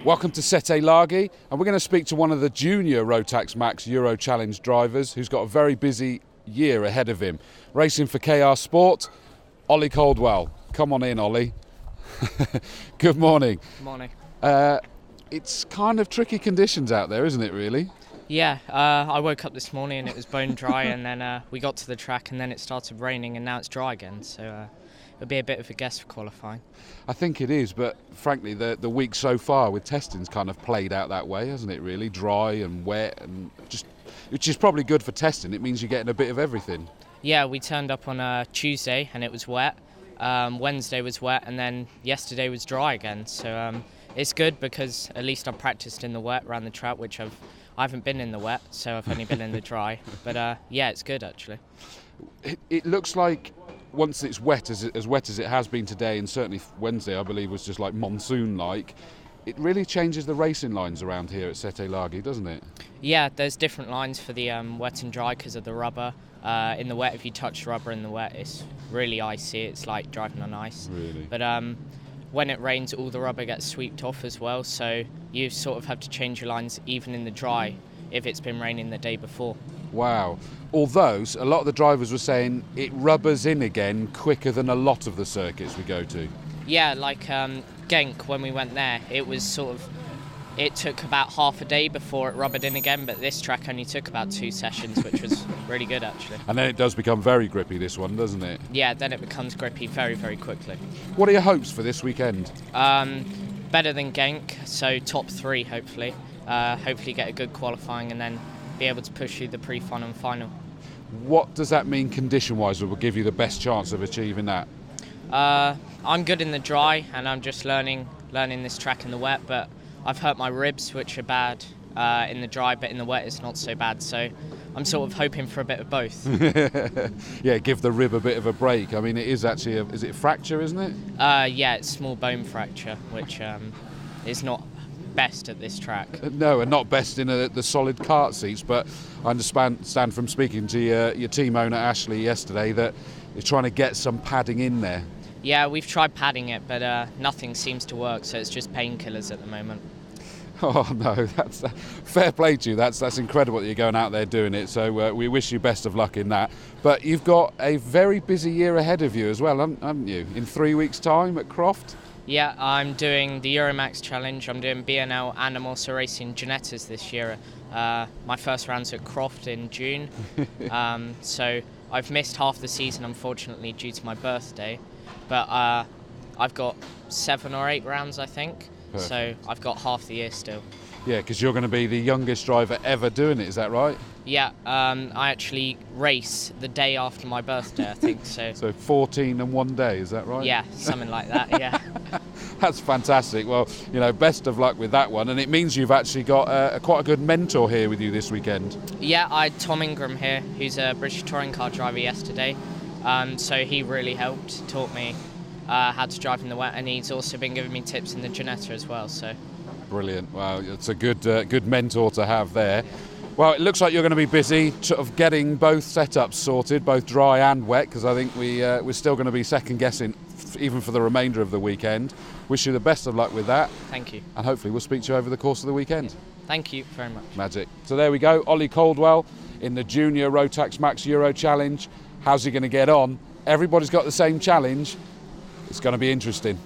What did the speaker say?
Welcome to CIK-FIA, and we're going to speak to one of the junior Rotax Max Euro Challenge drivers who's got a very busy year ahead of him. Racing for KR Sport, Ollie Caldwell. Come on in, Ollie. Good morning. Good morning. It's kind of tricky conditions out there, isn't it, really? Yeah, I woke up this morning and it was bone dry, and then we got to the track and then it started raining and now it's dry again, so it'll be a bit of a guess for qualifying. I think it is, but frankly the week so far with testing's kind of played out that way, hasn't it, really? Dry and wet, and just, which is probably good for testing. It means you're getting a bit of everything. Yeah, we turned up on Tuesday and it was wet. Wednesday was wet, and then yesterday was dry again, so it's good because at least I've practiced in the wet around the track, which I haven't been in the wet, so I've only been in the dry. But yeah, it's good actually. It looks like once it's wet, as wet as it has been today, and certainly Wednesday I believe was just like monsoon-like, it really changes the racing lines around here at CIK-FIA, doesn't it? Yeah, there's different lines for the wet and dry because of the rubber. In the wet, if you touch rubber in the wet, it's really icy. It's like driving on ice. Really? But when it rains, all the rubber gets swept off as well, so you sort of have to change your lines even in the dry if it's been raining the day before. Wow. Although a lot of the drivers were saying it rubbers in again quicker than a lot of the circuits we go to. Yeah, like Genk, when we went there, it took about half a day before it rubbered in again, but this track only took about 2 sessions, which was really good actually. And then it does become very grippy, this one, doesn't it? Yeah, then it becomes grippy very, very quickly. What are your hopes for this weekend? Better than Genk, so top 3 hopefully. Hopefully get a good qualifying and then be able to push through the pre-final and final. What does that mean condition-wise that will give you the best chance of achieving that? I'm good in the dry and I'm just learning this track in the wet, but I've hurt my ribs, which are bad in the dry, but in the wet it's not so bad, so I'm sort of hoping for a bit of both. Yeah, give the rib a bit of a break. I mean, it is actually is it a fracture, isn't it? Yeah, it's small bone fracture, which is not best at this track. No, and not best in the solid kart seats, but I understand from speaking to your team owner Ashley yesterday that you're trying to get some padding in there. Yeah, we've tried padding it, but nothing seems to work, so it's just painkillers at the moment. Oh no, that's fair play to you. That's incredible that you're going out there doing it. So we wish you best of luck in that. But you've got a very busy year ahead of you as well, haven't you? In 3 weeks' time at Croft. Yeah, I'm doing the Euromax Challenge. I'm doing BNL, and I'm also racing Ginettas this year. My first round's at Croft in June, so I've missed half the season unfortunately due to my birthday. But I've got 7 or 8 rounds, I think. Perfect. So I've got half the year still. Yeah, because you're going to be the youngest driver ever doing it, is that right? Yeah, I actually race the day after my birthday, I think. So 14 and 1 day, is that right? Yeah, something like that, yeah. That's fantastic. Well, best of luck with that one. And it means you've actually got quite a good mentor here with you this weekend. Yeah, I had Tom Ingram here, who's a British touring car driver yesterday. So he really helped, taught me how to drive in the wet, and he's also been giving me tips in the Ginetta as well. So brilliant. Wow, it's a good mentor to have there. Well, it looks like you're going to be busy sort of getting both setups sorted, both dry and wet, because I think we're still going to be second guessing even for the remainder of the weekend. Wish you the best of luck with that. Thank you. And hopefully we'll speak to you over the course of the weekend. Thank you very much. Magic. So there we go, Ollie Caldwell in the Junior Rotax Max Euro Challenge. How's he going to get on? Everybody's got the same challenge. It's going to be interesting.